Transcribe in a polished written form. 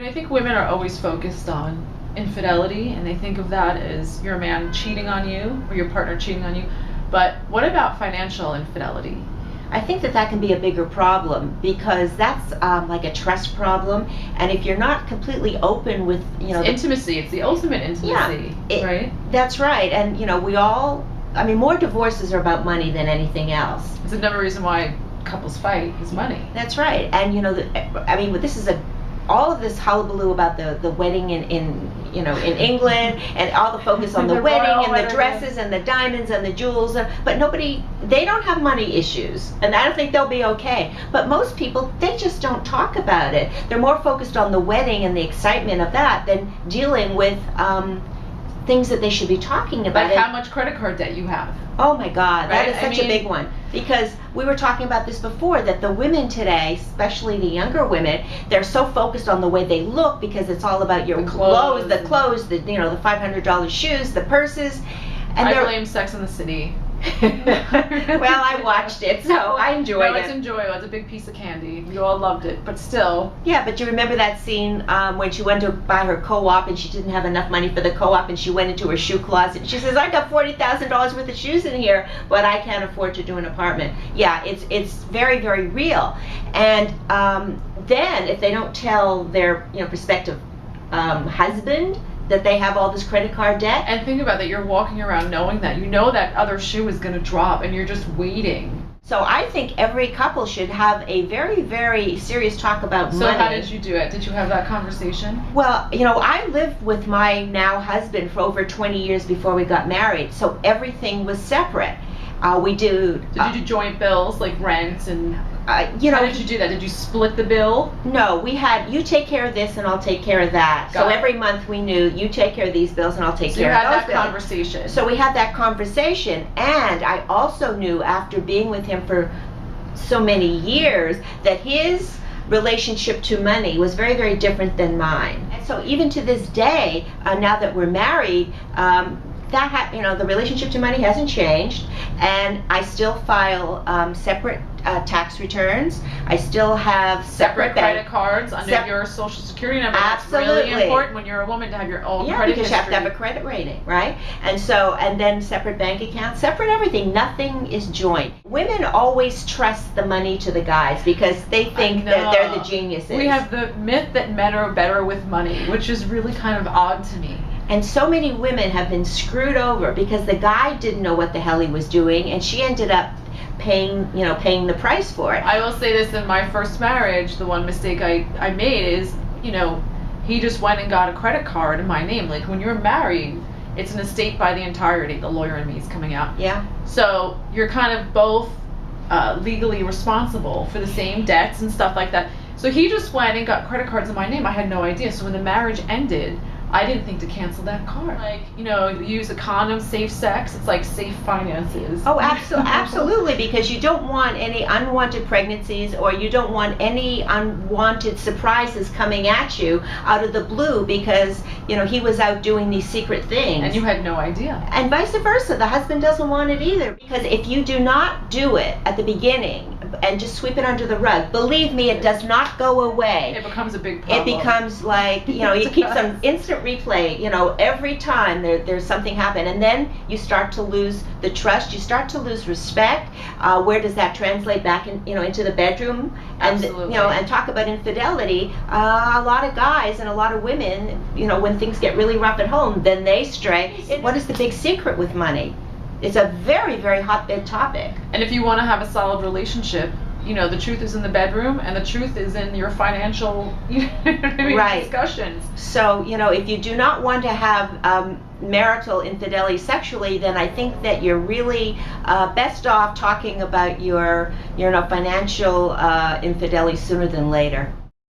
I think women are always focused on infidelity, and they think of that as your man cheating on you or your partner cheating on you. But what about financial infidelity? I think that can be a bigger problem because that's like a trust problem, and if you're not completely open with, Intimacy, it's the ultimate intimacy, right? That's right, and we all, more divorces are about money than anything else. It's another reason why couples fight is money. That's right, and this is all of this hullabaloo about the wedding in England, and all the focus on the wedding and the dresses and the diamonds and the jewels, but they don't have money issues, and I don't think they'll be okay. But most people, they just don't talk about it. They're more focused on the wedding and the excitement of that than dealing with things that they should be talking about. Like how much credit card debt you have. Oh my God, right? that is such a big one. Because we were talking about this before, that the women today, especially the younger women, they're so focused on the way they look because it's all about your clothes, the $500 shoes, the purses. And I blame Sex and the City. Well, I watched it, so I enjoyed it. No, it's enjoyable. It's a big piece of candy. You all loved it, but still. Yeah, but you remember that scene when she went to buy her co-op and she didn't have enough money for the co-op, and she went into her shoe closet and she says, "I got $40,000 worth of shoes in here, but I can't afford to do an apartment." Yeah, it's very, very real. And then if they don't tell their prospective husband that they have all this credit card debt. And think about that, you're walking around knowing that. You know that other shoe is going to drop and you're just waiting. So I think every couple should have a very, very serious talk about money. So how did you do it? Did you have that conversation? Well, I lived with my now husband for over 20 years before we got married, so everything was separate. Did you do joint bills like rent and how did you do that? Did you split the bill? No, we had, you take care of this and I'll take care of that. So every month we knew, you take care of these bills and I'll take care of those bills. So you had that conversation. So we had that conversation, and I also knew after being with him for so many years that his relationship to money was very, very different than mine. And so even to this day, now that we're married, the relationship to money hasn't changed, and I still file separate tax returns. I still have separate credit cards under your social security number. Absolutely. It's really important when you're a woman to have your own credit history. Because you have to have a credit rating, right? And then separate bank accounts, separate everything. Nothing is joint. Women always trust the money to the guys because they think that they're the geniuses. We have the myth that men are better with money, which is really kind of odd to me. And so many women have been screwed over because the guy didn't know what the hell he was doing, and she ended up paying the price for it. I will say this, in my first marriage, the one mistake I made is, he just went and got a credit card in my name. Like, when you're married, it's an estate by the entirety. The lawyer in me is coming out. Yeah. So you're kind of both legally responsible for the same debts and stuff like that. So he just went and got credit cards in my name. I had no idea. So when the marriage ended, I didn't think to cancel that card. Like, use a condom, safe sex. It's like safe finances. Oh, absolutely, because you don't want any unwanted pregnancies, or you don't want any unwanted surprises coming at you out of the blue because, he was out doing these secret things. And you had no idea. And vice versa. The husband doesn't want it either, because if you do not do it at the beginning and just sweep it under the rug, believe me, it does not go away. It becomes a big problem. It becomes like, it keeps on instant replay, every time there's something happen, and then you start to lose the trust, you start to lose respect. Where does that translate back into the bedroom? And Absolutely. And talk about infidelity. A lot of guys and a lot of women, when things get really rough at home, then they stray. What is the big secret with money? It's a very, very hotbed topic. And if you want to have a solid relationship, the truth is in the bedroom, and the truth is in your financial discussions. So, if you do not want to have marital infidelity sexually, then I think that you're really best off talking about your financial infidelity sooner than later.